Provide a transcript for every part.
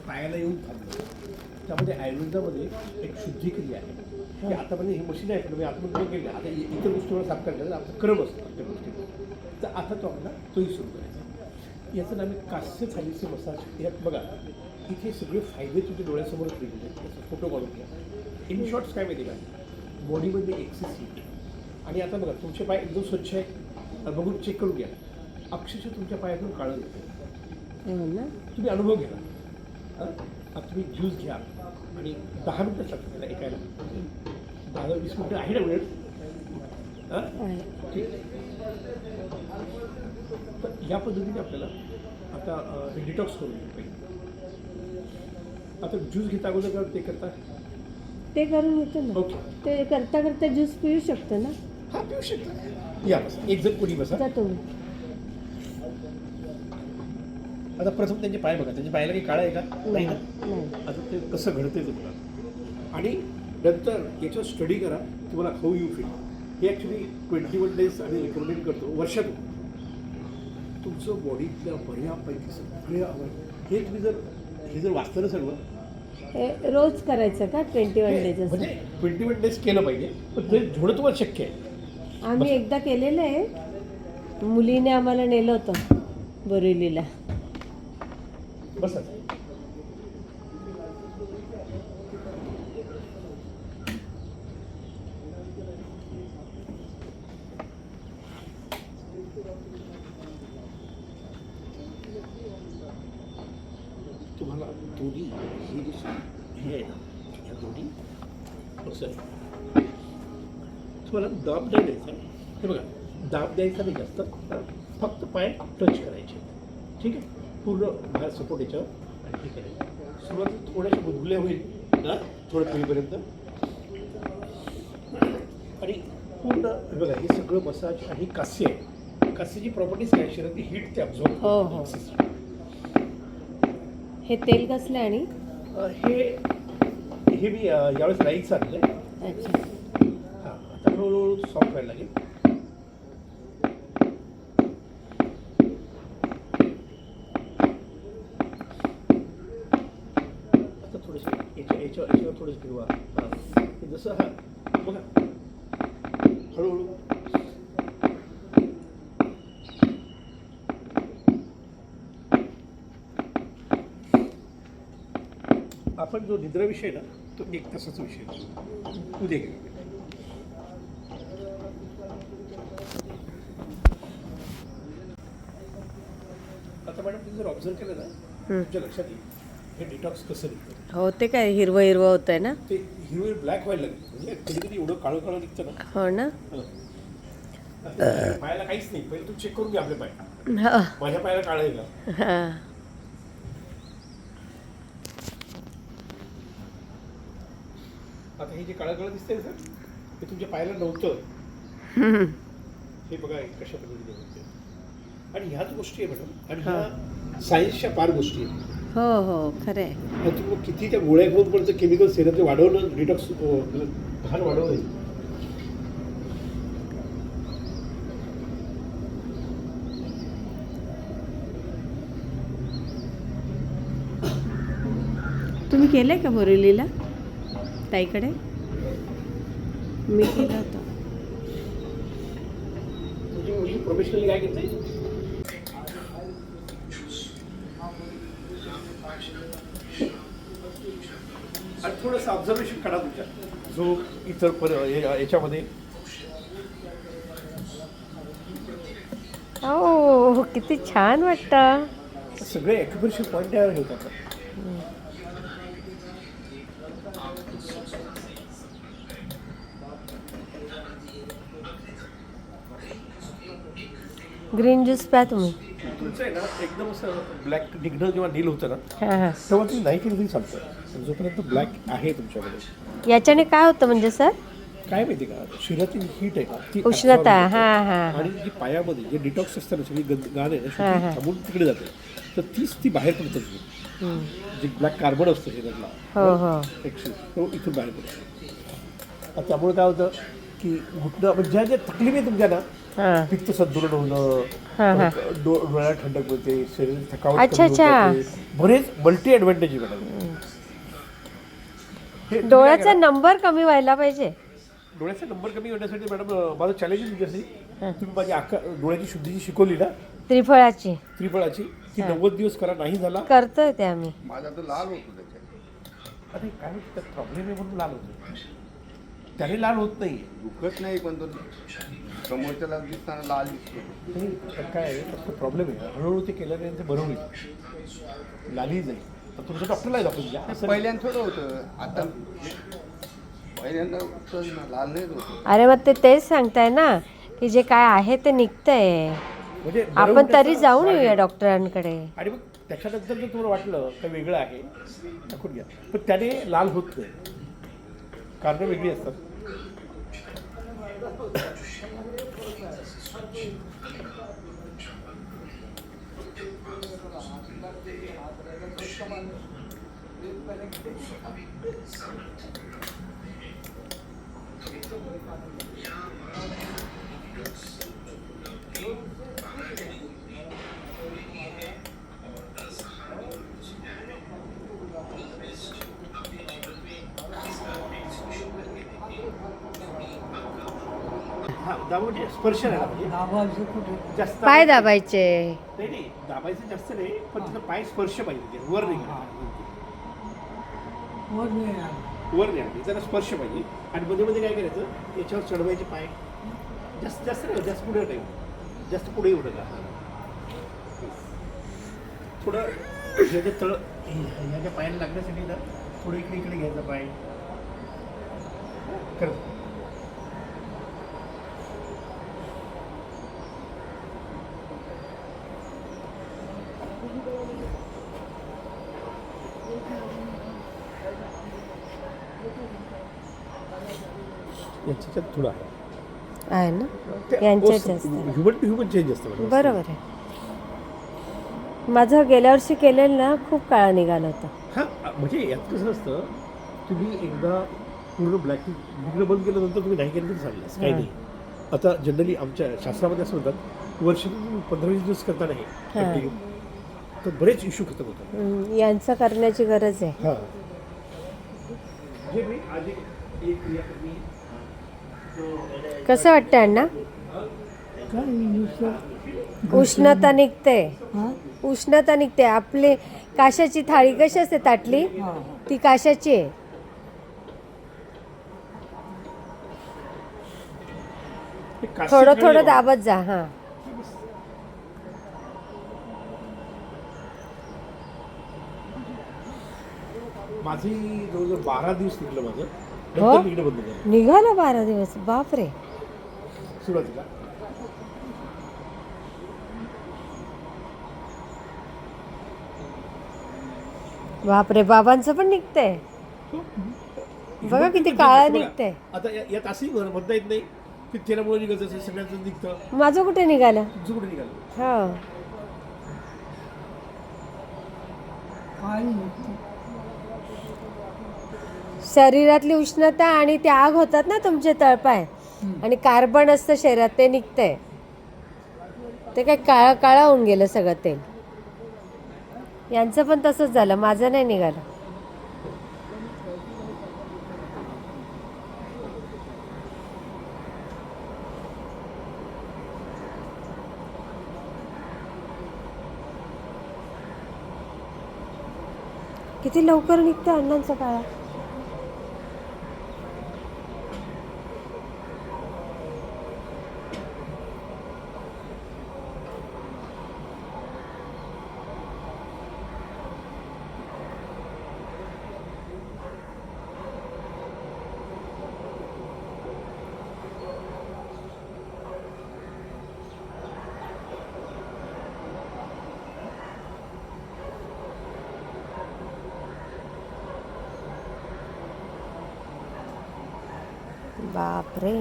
पायाला येऊन थांबलं. त्यामध्ये आयुर्वेदामध्ये एक शुद्धिक्रिया आहे की आतापर्यंत ही मशीन आहे पण आतापर्यंत केली आता इतर गोष्टीवर साफ करायला आपलं क्रम असतं त्या गोष्टी. तर आता तो आपला तोही सुरू करायचा. याचं नाव आहे कास्य थालीचे मसाज. यात बघा इथे सगळे फायदे तुमच्या डोळ्यासमोर दिलेले आहेत. त्याचा फोटो काढून घ्या. इन शॉर्ट्स काय माहिती का, बॉडीमध्ये एक्सेस हीट. आणि आता बघा तुमचे पाय एकदम स्वच्छ आहे बघून चेक करून घ्या. अक्षरशः तुमच्या पायातून काळं येतं. तुम्ही अनुभव घ्या. आता तुम्ही ज्यूस घ्या आणि 10 मिनटं लागतात त्याला ऐकायला. 10-20 मिनटं आहे ना वेळ. ठीक. तर या पद्धतीने आपल्याला आता डिटॉक्स करून घ्या पाहिजे. आता ज्यूस घेता अगोदर का ते करता ते करून घेतो ना. ओके. ते करता करता ज्यूस पिऊ शकतो ना. हा पिऊ शकता. या बसा एक जण कोणी बसा. जातो. आता प्रथम त्यांचे पाय बघा. त्यांच्या पायाला काही काळा आहे का नाही ना. नाही. आता ते कसं घडते तुम्हाला आणि नंतर याच्यावर स्टडी करा तुम्हाला हाऊ यू फील. हे ॲक्च्युली 21 डेज आणि रिकमेंड करतो वर्षातून. तुमचं बॉडीतल्या बऱ्यापैकी सगळे आवड हे तुम्ही जर हे जर वाचतं ना सर्व हे रोज करायचं का 21 डेज असं? म्हणजे 21 डेज केलं पाहिजे पण ते थोडं तुम्हाला शक्य आहे. आम्ही एकदा केलेलं आहे. मुलीने आम्हाला नेलं होतं बोरिवलीला. बसा. तुम्हाला दोन्ही ही जी हे आहे ना ह्या दोन्ही असं आहे. तुम्हाला दाब नाही द्यायचा. हे बघा दाब द्यायचा नाही जास्त. फक्त पाय टच करायचे. ठीक आहे. पूर्ण बाहेर सपोर्ट याच्यावर आणि हे करायचं. सुरुवातीला थोड्याशा गुदगुल्या होईल ना थोडं पिढीपर्यंत आणि पूर्ण हे बघा हे सगळं मसाज आणि कास्य आहे. कास्याची प्रॉपर्टीज काय शरीरातली हीट ते अब्झॉर्ब. हो हो. हे तेल कसलं आणि हे मी यावेळेस राईस आणलं आहे. अच्छा. हां आता हळूहळू सॉफ्ट व्हायला लागेल. आता थोडंसं याच्यावर थोडंसं फिरवा. हां हे जसं हां बघा हळूहळू. आपण जो निद्रा विषय ना तो 1 तासाचा विषय उद्या घेऊ. आता मॅडम तुम्ही जर ऑब्झर्व केलं ना तुमच्या लक्षात येईल हे डिटॉक्स कसं निघतं. हो ते काय हिरवं हिरवं होत आहे ना. ते हिरवे ब्लॅक व्हायला लागले म्हणजे कधी कधी एवढं काळं काळं निघतं ना. हो ना. पायाला काहीच नाही. पहिले तू चेक करून घे आपले पाय. हा. माझ्या पायाला काळं आहे का. हा. आता हे जे काळं काळं दिसतंय सर ते तुमच्या पायाला नव्हतं. हे बघा कशा पद्धतीने होते. आणि ह्याच गोष्टी आहे मॅडम आणि ह्या सायन्सच्या पार गोष्टी आहेत. हो हो खरं आहे. तुम्ही किती त्या गोळ्या घेऊन पण केमिकल शरीरात वाढवणं डिटॉक्स घाण वाढवणं. तुम्ही केलं आहे का बोरिवलीला ताईकडे? मी केलं होतं. तुझी मुलगी प्रोफेशनली काय करते. आणि थोडंसं ऑब्झर्वेशन करा तुमच्या जो इतर याच्यामध्ये. हो किती छान वाटतं. सगळे ॲक्युप्रेशर पॉईंट यावर होतात. ग्रीन ज्यूस प्या तुम्ही. तुमचं आहे ना एकदम असं ब्लॅक निघणं जेव्हा नील होतं ना हां हां. तेव्हा तुम्ही नाही केलं तरी चालतं. जोपर्यंत ब्लॅक आहे तुमच्याकडे. याच्याने काय होतं म्हणजे सर? काय माहिती का शरीरातील हीट आहे ना ती उष्णता. absorb होते. हां हां. आणि जी पायामध्ये जे डिटॉक्स असतं ना सगळी घाण आहे ना हां, ती हां. थांबून तिकडे जाते. तर तीच ती बाहेर पडतं. जे ब्लॅक कार्बन असतं शरीरातला हो हो. एक्सेस तो इथून बाहेर पडतो. त्यामुळे काय होतं की घुटणं म्हणजे ज्या ज्या तकलीफ आहे तुमच्या ना हां पित्त संतुलन होणं, हां हां परत डोळ्याला थंडक मिळते, शरीर थकावट अच्छा, कमी होऊन अच्छा. जाते. बरेच मल्टी ॲडव्हान्टेज आहे मॅडम हे. तुम्ही काय डोळ्याचा करा, नंबर कमी व्हायला पाहिजे. डोळ्याचा नंबर कमी होण्यासाठी मॅडम माझं चॅलेंज आहे तुमच्यासाठी. हां. तुम्ही माझी डोळ्याची शुद्धीची शिकवली ना त्रिफळाची त्रिफळाची, ती हां. 90 दिवस करा, नाही झाला करतोय ते आम्ही. माझा तर लाल होतो त्याच्यात. अरे काय होतं, त्यात प्रॉब्लेम आहे म्हणून लाल होतो. त्याने लाल होत नाही. दुखत नाही पण तो समोरच्याला दिसताना लाल दिसतो. नाही, त्यात काय आहे, फक्त प्रॉब्लेम आहे हळूहळू ते केल्याने ते बरं होईल, लाली जाईल. तर तुमचं डॉक्टरला दाखवून द्या. असं पहिल्यांदा थोडं होतं, आता पहिल्यांदा होतं ना, लाल नाही होतं. अरे मग ते तेच सांगताय ना की जे काय आहे ते निघतंय. म्हणजे बरं आपण होण्याचा तरी जाऊन मार्ग येऊया आहे. डॉक्टरांकडे. आणि मग त्याच्यानंतर जर तुम्हाला वाटलं काही वेगळं आहे दाखवून घ्या, पण त्याने लाल होत नाही, कारणं वेगळी असतात. हा दाबा स्पर्श नाही पाहिजे जास्त. पाय दाबायचे. नाही नाही, दाबायचं जास्त नाही, पण त्याचा पाय स्पर्श पाहिजे, वर नाही वर नाही, जरा स्पर्श पाहिजे. आणि मध्ये मध्ये काय करायचं, याच्यावर चढवायचे पाय, जास्त जास्त नाही, जास्त पुढे नाही, जास्त पुढे येऊ नका. थोडं ह्याच्या तळ ह्याच्या पायाला लागण्यासाठी ना थोडं इकडे इकडे घ्यायचा पाय करत. याच्यात थोडं आहे ना यांच्यात जास्त. ह्युमन टू ह्युमन चेंज असतं. बरोबर आहे. माझं गेल्या वर्षी केलेलं ना खूप काळा निघाला होता. हां, म्हणजे यात कसं असतं, तुम्ही एकदा पूर्ण ब्लॅक निघणं बंद केल्यानंतर तुम्ही नाही केलं तरी चालेल, असं काही हां. नाही. आता जनरली आमच्या शास्त्रामध्ये असं म्हणतात, वर्षातून 15-20 दिवस करता नाही हां. कंटिन्यू, तर बरेच इश्यू खतम होतात. यांचं करण्याची गरज आहे. हां, जे मी आधी एक क्रिया करणे. कसं वाटतं अण्णा? उष्णता निघते. उष्णता निघते. आपली काशाची थाळी कशी असते ताटली, ती काशाची आहे. थोडं थोडं दाबत जा. हां माझी जवळजवळ 12 दिवस निघलं माझं, हो? नंतर निघणं बंद झालं निघालं 12 दिवस. बापरे. सुरुवातीला. बापरे, बाबांचं पण निघतंय. बघा किती काळं निघतंय. आता यात असंही म्हणता येत नाही की तेलामुळे निघत असेल, सगळ्यांचं निघतं. माझं कुठे निघालं? तुझं कुठे निघालं? हो. शरीरातली उष्णता आणि ते आग होतात ना तुमचे तळपाय, आणि कार्बन असतं शरीरात, ते निघतंय. ते काय काळं काळं होऊन गेलं सगळं तेल. यांचं पण तसंच झालं, माझं नाही निघालं. किती लवकर निघतं अण्णांचं काळा. बापरे.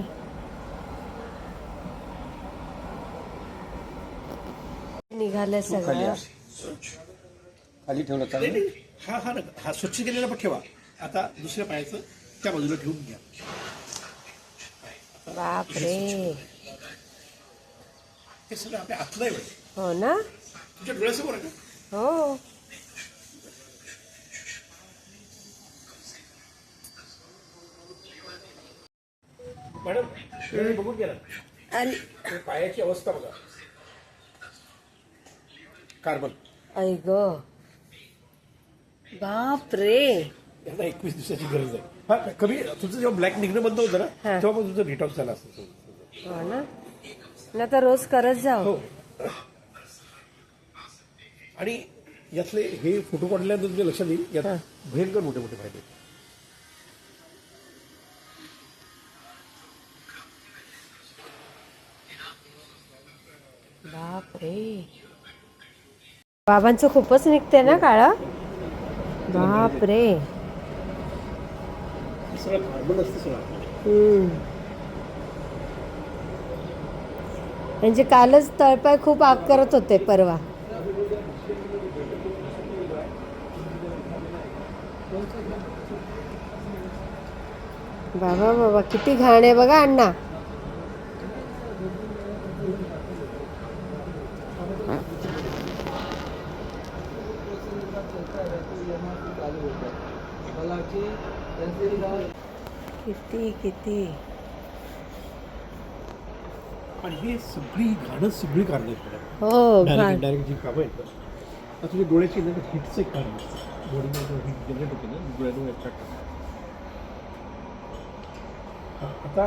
निघालं सगळं. खाली ठेवलं चालेल. नाही, नाही. हा हा हा स्वच्छ केलेला पण ठेवा. आता दुसऱ्या पायाचं त्या बाजूला ठेवून घ्या. बापरे. हे सगळं आपल्या आतलं आहे म्हणजे हो ना. तुमच्या डोळ्यासमोर आहे ना. हो. मॅडम हे बघून घ्या ना. आणि हे पायाची अवस्था बघा. कार्बन ऐ ग बाप रे. यांना 21 दिवसाची गरज आहे. हा कमी तुमचं जेव्हा ब्लॅक निघणं बंद होतं ना हा. तेव्हा पण तुमचं डिटॉक्स झाला असतं. हो ना. ना तर रोज करत जाऊ. हो. आणि यातले हे फोटो काढल्यानंतर तुमच्या लक्षात येईल यात हा. भयंकर मोठे मोठे फायदे आहेत. बाप रे. बाबांचं खूपच निघते ना काळा. बाप रे. हे सगळं कार्बन असतं सगळं. म्हणजे कालच तळपाय खूप आग करत होते परवा. बाबा बाबा किती घाण आहे बघा अण्णा. किती किती. आणि हे सगळी घाणं सगळी कारणं आहेत मॅडम. हो घाण. डायरेक्ट जी कामं आहेत ना आता तुझ्या डोळ्याची ना हिटचं एक कारण असतं. बॉडीमध्ये हिट जनरेट होते ना डोळ्यातून अट्रॅक्ट. आता